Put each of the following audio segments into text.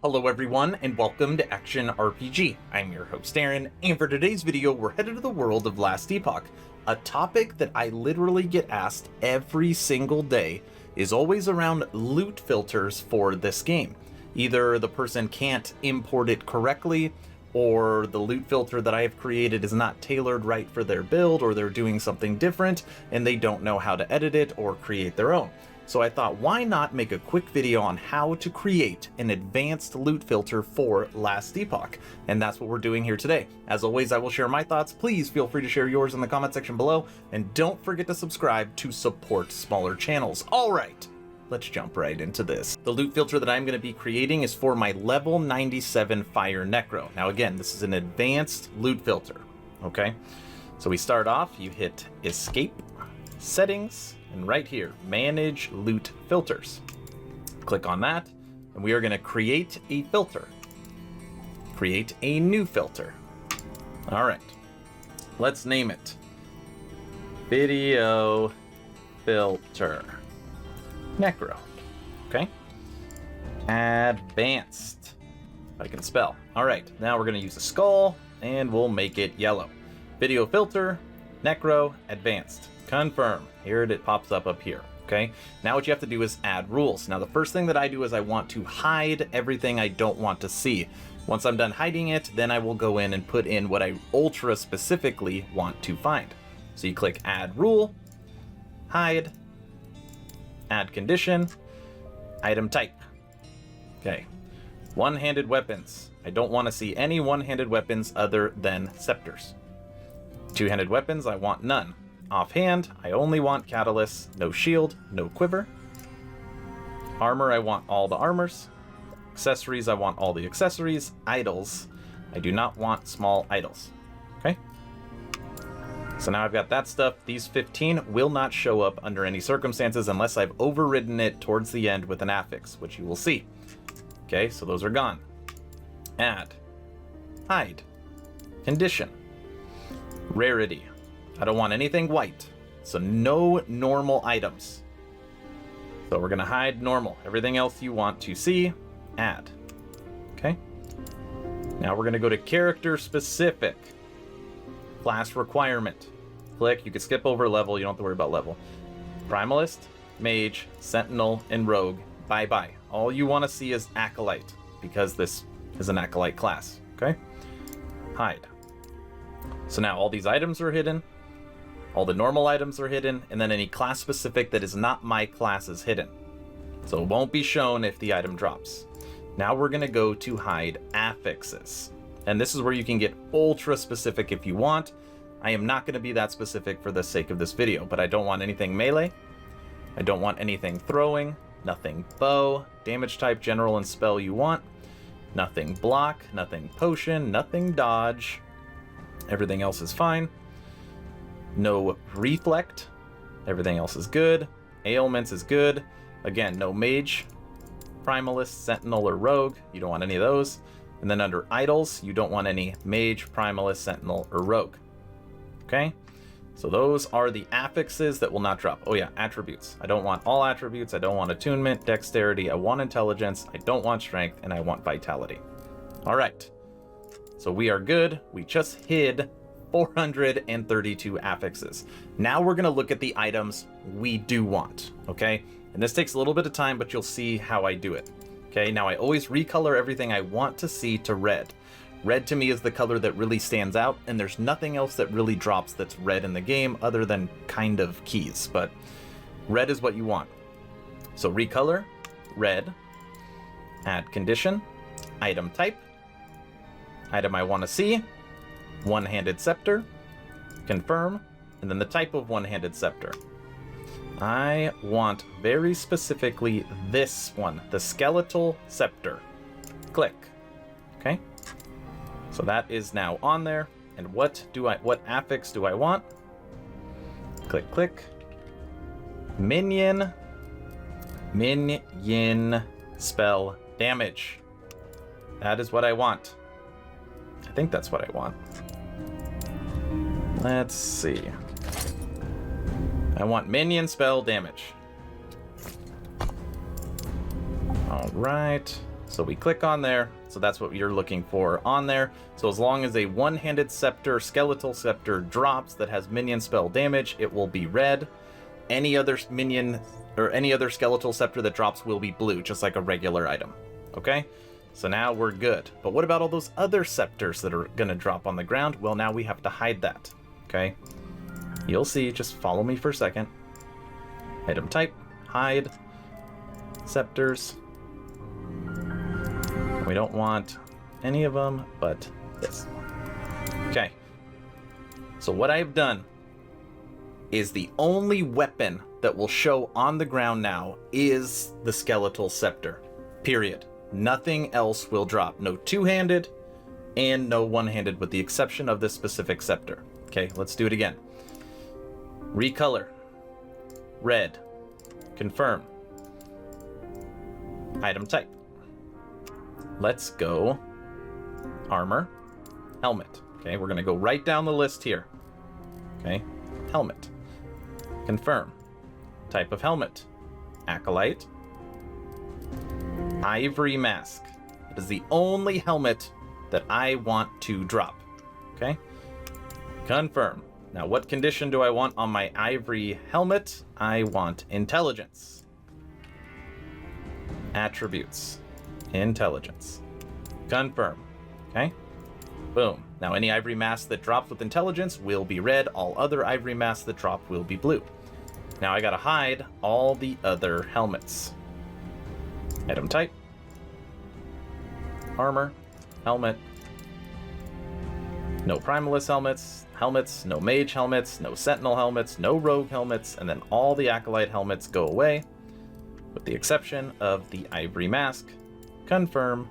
Hello everyone, and welcome to Action RPG. I'm your host Aaron, and for today's video we're headed to the world of Last Epoch. A topic that I literally get asked every single day is always around loot filters for this game. Either the person can't import it correctly, or the loot filter that I have created is not tailored right for their build, or they're doing something different and they don't know how to edit it or create their own. So I thought, why not make a quick video on how to create an advanced loot filter for Last Epoch? And that's what we're doing here today. As always, I will share my thoughts. Please feel free to share yours in the comment section below. And don't forget to subscribe to support smaller channels. All right, let's jump right into this. The loot filter that I'm going to be creating is for my level 97 Fire Necro. Now again, this is an advanced loot filter, okay? So we start off, you hit Escape, Settings, and right here, Manage Loot Filters. Click on that, and we are going to create a filter. Create a new filter. All right, let's name it Video Filter Necro. Okay. Advanced, if I can spell. All right, now we're going to use a skull, and we'll make it yellow. Video Filter Necro Advanced. Confirm. Here it pops up here. Okay. Now what you have to do is add rules. Now the first thing that I do is I want to hide everything I don't want to see. Once I'm done hiding it, then I will go in and put in what I ultra specifically want to find. So you click Add Rule, Hide, Add Condition, Item Type. Okay. One-handed weapons. I don't want to see any one-handed weapons other than scepters. Two-handed weapons, I want none. Offhand, I only want catalysts, no shield, no quiver. Armor, I want all the armors. Accessories, I want all the accessories. Idols, I do not want small idols. Okay? So now I've got that stuff. These 15 will not show up under any circumstances unless I've overridden it towards the end with an affix, which you will see. Okay, so those are gone. Add. Hide. Condition. Rarity. I don't want anything white, so no normal items. So we're gonna hide normal. Everything else you want to see, add. Okay. Now we're gonna go to character specific. Class requirement. Click, you can skip over level, you don't have to worry about level. Primalist, Mage, Sentinel, and Rogue, bye-bye. All you wanna see is Acolyte, because this is an Acolyte class, okay? Hide. So now all these items are hidden. All the normal items are hidden, and then any class specific that is not my class is hidden. So it won't be shown if the item drops. Now we're gonna go to hide affixes. And this is where you can get ultra specific if you want. I am not gonna be that specific for the sake of this video, but I don't want anything melee. I don't want anything throwing, nothing bow, damage type, general, and spell you want. Nothing block, nothing potion, nothing dodge. Everything else is fine. No reflect. Everything else is good. Ailments is good. Again, no mage, primalist, sentinel, or rogue. You don't want any of those. And then under idols, you don't want any mage, primalist, sentinel, or rogue. Okay? So those are the affixes that will not drop. Oh yeah, attributes. I don't want all attributes. I don't want attunement, dexterity. I want intelligence. I don't want strength, and I want vitality. All right. So we are good. We just hid 432 affixes. Now we're going to look at the items we do want, okay? And this takes a little bit of time, but you'll see how I do it. Okay, now I always recolor everything I want to see to red. Red to me is the color that really stands out, and there's nothing else that really drops that's red in the game other than kind of keys, but red is what you want. So recolor, red, add condition, item type, item I want to see, one-handed scepter, confirm, and then the type of one-handed scepter. I want very specifically this one, the skeletal scepter. Click. Okay. So that is now on there. And what affix do I want? Click, click. Minion spell damage. That is what I want. I think that's what I want. Let's see. I want minion spell damage. All right. So we click on there. So that's what you're looking for on there. So as long as a one-handed scepter, skeletal scepter drops that has minion spell damage, it will be red. Any other minion or any other skeletal scepter that drops will be blue, just like a regular item. Okay? So now we're good. But what about all those other scepters that are going to drop on the ground? Well, now we have to hide that. Okay? You'll see. Just follow me for a second. Item type, hide, scepters. We don't want any of them but this. Okay. So what I've done is the only weapon that will show on the ground now is the skeletal scepter. Period. Nothing else will drop. No two-handed and no one-handed with the exception of this specific scepter. Okay, let's do it again. Recolor. Red. Confirm. Item type. Let's go armor, helmet. Okay, we're going to go right down the list here. Okay, helmet. Confirm. Type of helmet. Acolyte. Ivory mask. It is the only helmet that I want to drop. Okay? Confirm. Now, what condition do I want on my ivory helmet? I want intelligence. Attributes. Intelligence. Confirm. Okay? Boom. Now, any ivory mask that drops with intelligence will be red. All other ivory masks that drop will be blue. Now, I gotta hide all the other helmets. Item type. Armor. Helmet. No Primalist helmets, no Mage helmets, no Sentinel helmets, no Rogue helmets, and then all the Acolyte helmets go away, with the exception of the Ivory Mask. Confirm.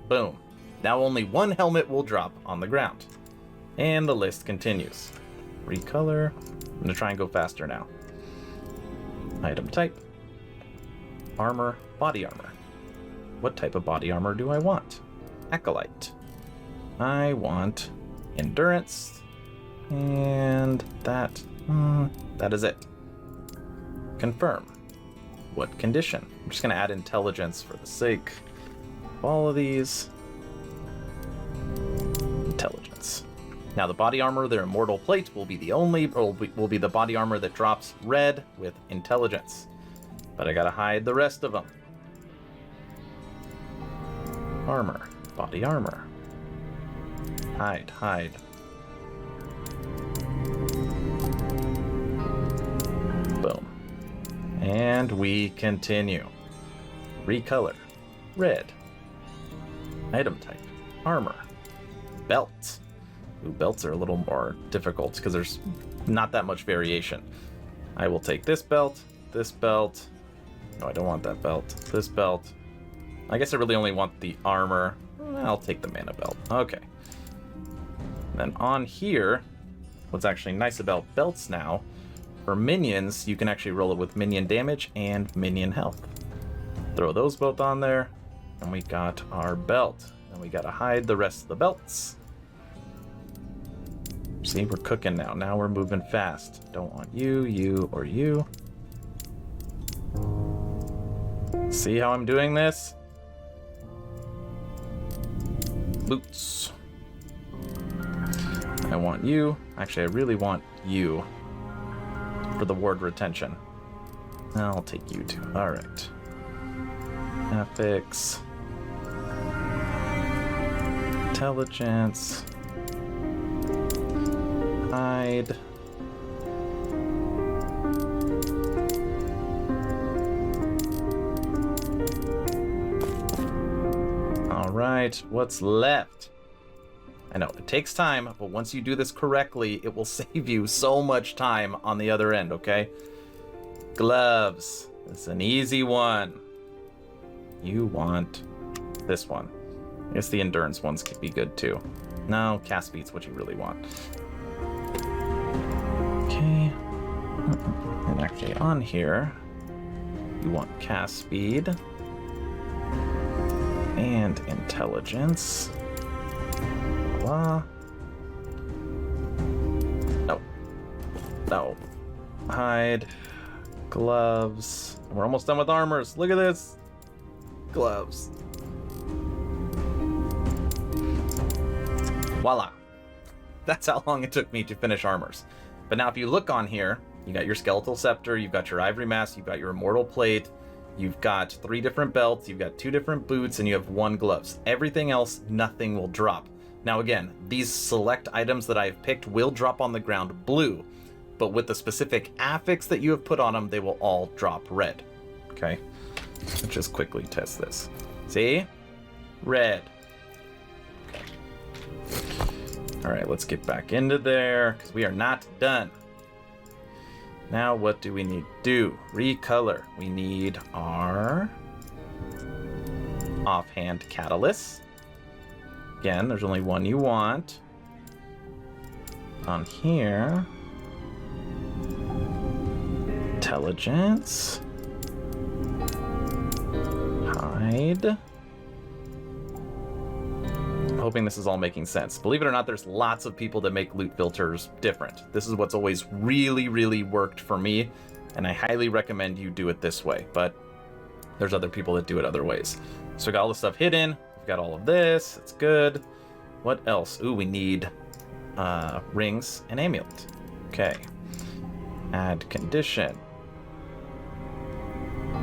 Boom. Now only one helmet will drop on the ground. And the list continues. Recolor. I'm going to try and go faster now. Item type. Armor. Body armor. What type of body armor do I want? Acolyte. I want endurance. And that is it. Confirm. What condition? I'm just going to add intelligence for the sake of all of these. Intelligence. Now the body armor, their immortal plate, will be the body armor that drops red with intelligence. But I gotta hide the rest of them. Armor. Body armor. Hide. Boom. And we continue. Recolor. Red. Item type. Armor. Belt. Ooh, belts are a little more difficult because there's not that much variation. I will take this belt. No, I don't want that belt. This belt. I guess I really only want the armor. I'll take the mana belt. Okay. Then on here, what's actually nice about belts now, for minions, you can actually roll it with minion damage and minion health. Throw those both on there, and we got our belt. And we gotta hide the rest of the belts. See, we're cooking now. Now we're moving fast. Don't want you, or you. See how I'm doing this? Boots. I want you. Actually, I really want you for the ward retention. I'll take you too. Alright. Affix. Intelligence. Hide. Alright, what's left? I know, it takes time, but once you do this correctly, it will save you so much time on the other end, okay? Gloves. It's an easy one. You want this one. I guess the endurance ones could be good too. No, cast speed's what you really want. Okay. And actually on here, you want cast speed and intelligence. Blah. No. Hide. Gloves. We're almost done with armors. Look at this. Gloves. Voila. That's how long it took me to finish armors. But now if you look on here, you got your Skeletal Scepter, you've got your Ivory Mask, you've got your Immortal Plate, you've got 3 different belts, you've got 2 different boots, and you have 1 gloves. Everything else, nothing will drop. Now again, these select items that I've picked will drop on the ground blue, but with the specific affix that you have put on them, they will all drop red. Okay? Let's just quickly test this. See? Red. Okay. Alright, let's get back into there, because we are not done. Now what do we need to do? Recolor. We need our offhand catalyst. Again, there's only one you want. On here. Intelligence. Hide. Hoping this is all making sense. Believe it or not, there's lots of people that make loot filters different. This is what's always really, really worked for me, and I highly recommend you do it this way, but there's other people that do it other ways. So we got all this stuff hidden. We've got all of this. It's good. What else? Ooh, we need rings and amulet. Okay. Add condition.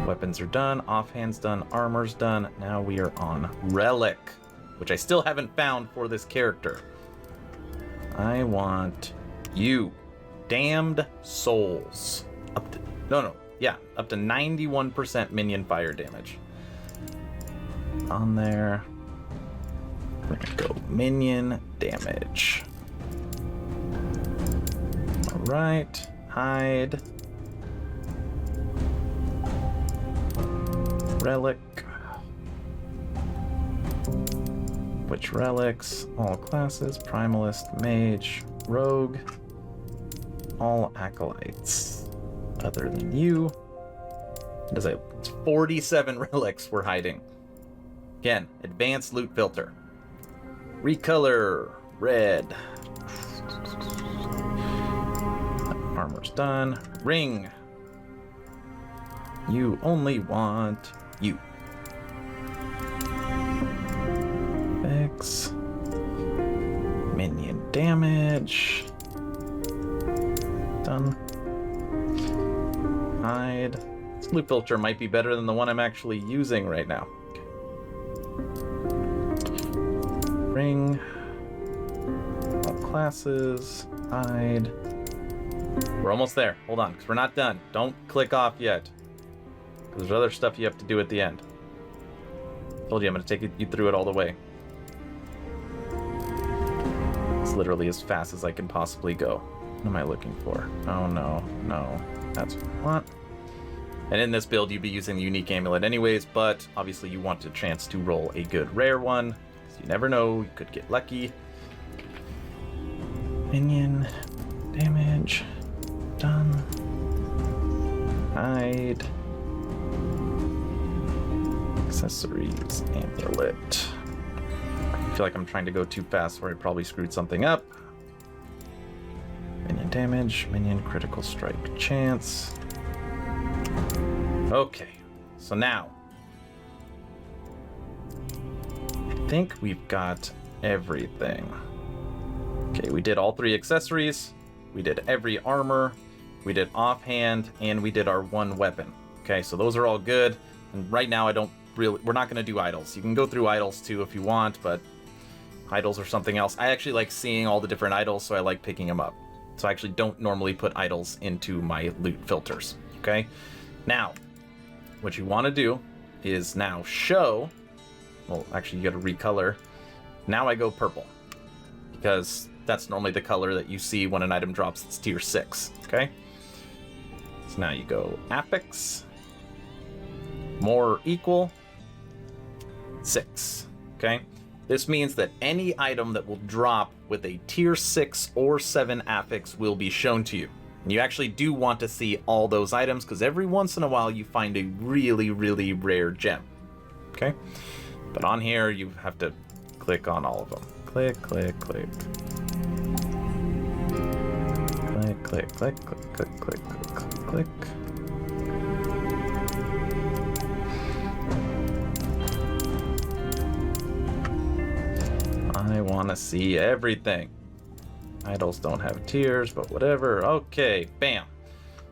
Weapons are done. Offhand's done. Armor's done. Now we are on relic, which I still haven't found for this character. I want you. Damned souls. Up to 91% minion fire damage. On there. We're gonna go minion damage. Alright. Hide. Relic. Which relics? All classes, Primalist, Mage, Rogue, all acolytes. Other than you. It's 47 relics we're hiding. Again, advanced loot filter. Recolor, red. Armor's done. Ring. You only want you. X. Minion damage. Done. Hide. This loot filter might be better than the one I'm actually using right now. Okay. Ring. All classes. Hide. We're almost there. Hold on, because we're not done. Don't click off yet. Because there's other stuff you have to do at the end. Told you I'm going to take you through it all the way. It's literally as fast as I can possibly go. What am I looking for? Oh, no. That's what I want. And in this build, you'd be using the unique amulet anyways, but obviously you want a chance to roll a good rare one. So you never know, you could get lucky. Minion damage. Done. Hide. Accessories, amulet. I feel like I'm trying to go too fast where I probably screwed something up. Minion damage, minion critical strike chance. Okay, so now I think we've got everything. Okay, we did all 3 accessories, we did every armor, we did offhand, and we did our 1 weapon. Okay, so those are all good. And right now we're not going to do idols. You can go through idols too if you want, but idols are something else. I actually like seeing all the different idols, so I like picking them up. So I actually don't normally put idols into my loot filters. Okay, now what you want to do is now show. Well, actually, you got to recolor. Now I go purple because that's normally the color that you see when an item drops. It's tier 6. Okay. So now you go affix. More equal 6. Okay. This means that any item that will drop with a tier 6 or 7 affix will be shown to you. And you actually do want to see all those items because every once in a while you find a really, really rare gem. Okay? But on here you have to click on all of them. Click, click, click. Click, click, click, click, click, click, click, click. I want to see everything. Idols don't have tiers, but whatever. Okay, bam.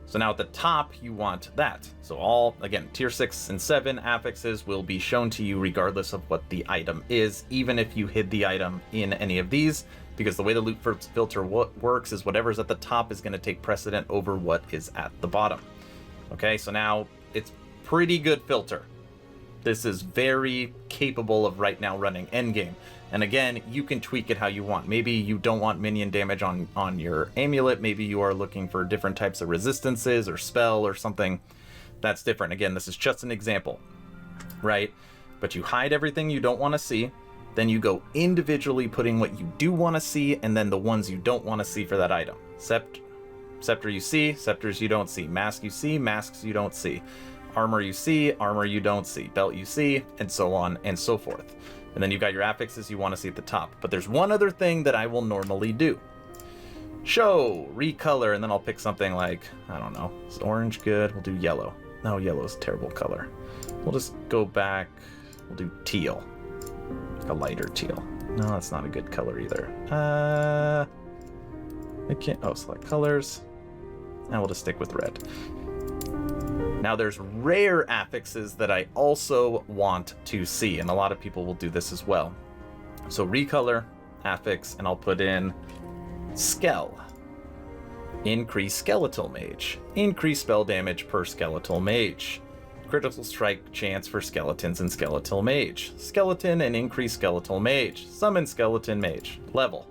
So now at the top, you want that. So all, again, tier 6 and 7 affixes will be shown to you regardless of what the item is, even if you hid the item in any of these, because the way the loot filter works is whatever's at the top is going to take precedent over what is at the bottom. Okay, so now it's pretty good filter. This is very capable of right now running Endgame. And again, you can tweak it how you want. Maybe you don't want minion damage on your amulet. Maybe you are looking for different types of resistances or spell or something that's different. Again, this is just an example, right? But you hide everything you don't want to see. Then you go individually putting what you do want to see and then the ones you don't want to see for that item. Scepter you see, scepters you don't see. Mask you see, masks you don't see. Armor you see, armor you don't see. Belt you see, and so on and so forth. And then you've got your affixes you want to see at the top. But there's one other thing that I will normally do. Show, recolor, and then I'll pick something like, I don't know, is orange good? We'll do yellow. No, yellow's a terrible color. We'll just go back, we'll do teal. A lighter teal. No, that's not a good color either. I can't, select colors. Now we'll just stick with red. Now there's rare affixes that I also want to see, and a lot of people will do this as well. So recolor, affix, and I'll put in Skell. Increase skeletal mage. Increase spell damage per skeletal mage. Critical strike chance for skeletons and skeletal mage. Skeleton and increase skeletal mage. Summon skeleton mage. Level.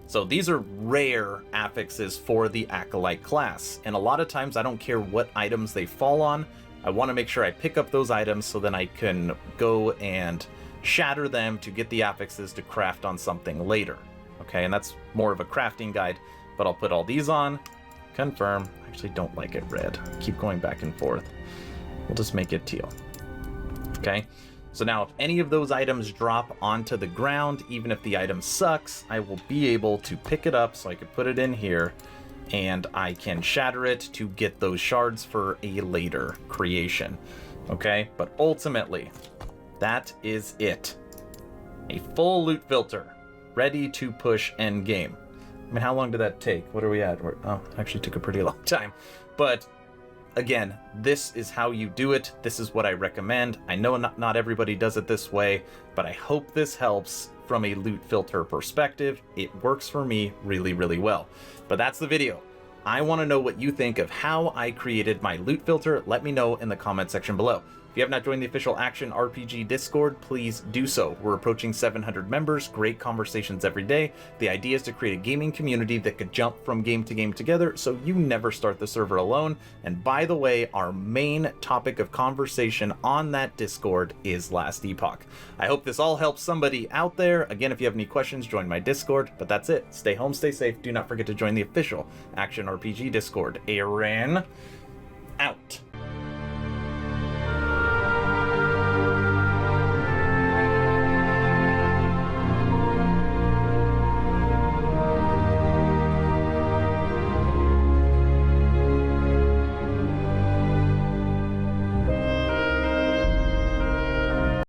So these are rare affixes for the Acolyte class, and a lot of times I don't care what items they fall on. I want to make sure I pick up those items so then I can go and shatter them to get the affixes to craft on something later. Okay, and that's more of a crafting guide, but I'll put all these on, confirm. I actually don't like it red. Keep going back and forth. We'll just make it teal. Okay. So now if any of those items drop onto the ground, even if the item sucks, I will be able to pick it up so I can put it in here and I can shatter it to get those shards for a later creation. Okay, but ultimately, that is it. A full loot filter, ready to push endgame. I mean, how long did that take? What are we at? Actually took a pretty long time. But again, this is how you do it. This is what I recommend. I know not everybody does it this way, but I hope this helps from a loot filter perspective. It works for me really, really well. But that's the video. I want to know what you think of how I created my loot filter. Let me know in the comment section below. If you have not joined the official Action RPG Discord, please do so. We're approaching 700 members, great conversations every day. The idea is to create a gaming community that could jump from game to game together so you never start the server alone. And by the way, our main topic of conversation on that Discord is Last Epoch. I hope this all helps somebody out there. Again, if you have any questions, join my Discord. But that's it. Stay home, stay safe. Do not forget to join the official Action RPG Discord. Aaron, out.